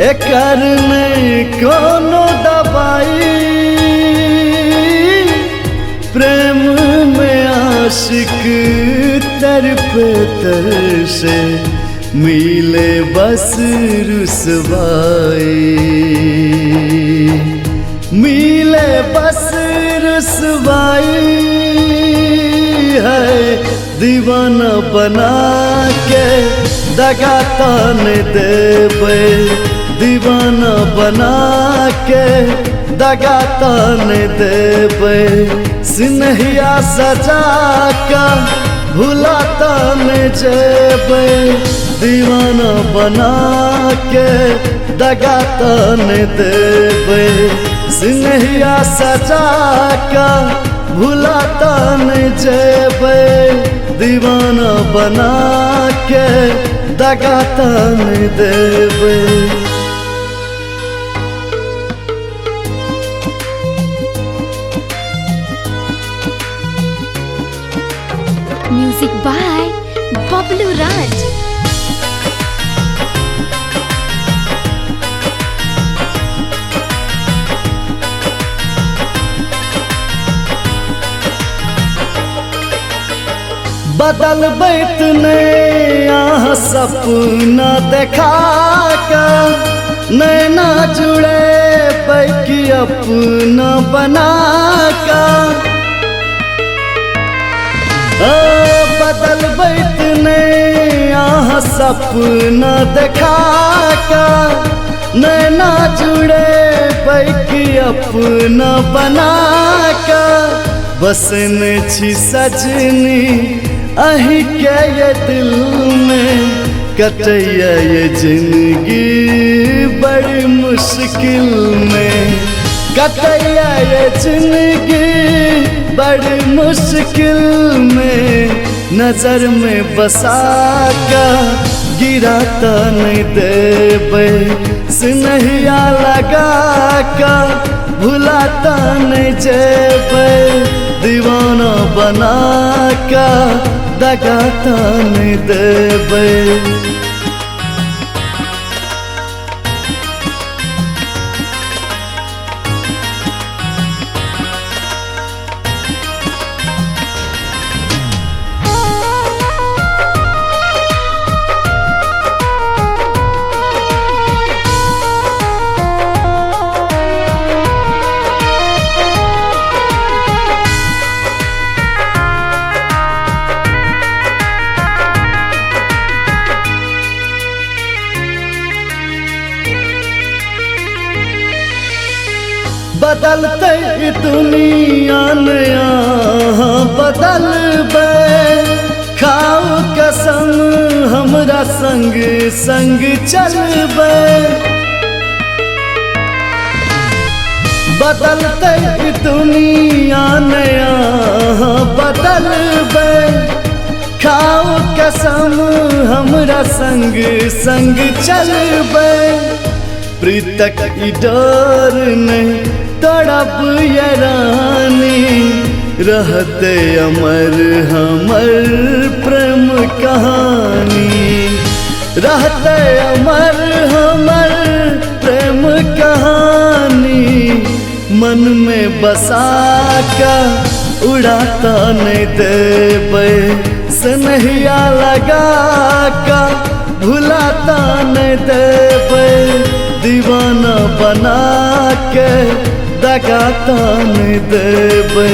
एकर नहीं कोनो दवाई, प्रेम में आशिक तरफे तरसे, मिले बस रुसवाई, मिले बस रुसवाई है। दीवाना बना के दगा तान देवे, दीवाना बना के दगा तान देवे, सिनहिया सजा का भुला तान जेबे, दीवाना बना के दगा तान देवे, सिनहिया सजा का भुला तान जेबे, दीवाना बना के दगा तान देवे। म्यूजिक बाय बबलू राज। बदल बैत ने यहाँ सपना देखा कर, नैना जुड़े बैकी अपना बना कर। बदल बैत ने यहाँ सपना देखा कर, नैना जुड़े बैकी अपना बना कर। बसन छी सजनी अही के ये दिल में, कटैया ये जिंदगी बड़ी मुश्किल में, कटैया ये जिंदगी बड़ी मुश्किल में। नजर में बसा का गिराता नहीं देवे, सिनहिया लगा का भुलाता नहीं जेबे, दीवाना बना का दगा तान देवे। बदलते दुनिया नया बदलबे, खाओ कसम हमरा संग संग चलबे। बदलते दुनिया नया बदलबे, खाओ कसम हमरा संग संग चलबे। प्रीतक ई डर नहीं तड़प ये रानी, रहते अमर हमर प्रेम कहानी, रहते अमर हमर प्रेम कहानी। मन में बसा का उड़ाता नहीं देवे, सनहिया लगा का भुलाता नहीं देवे, दीवाना बना के दगा तान देवे।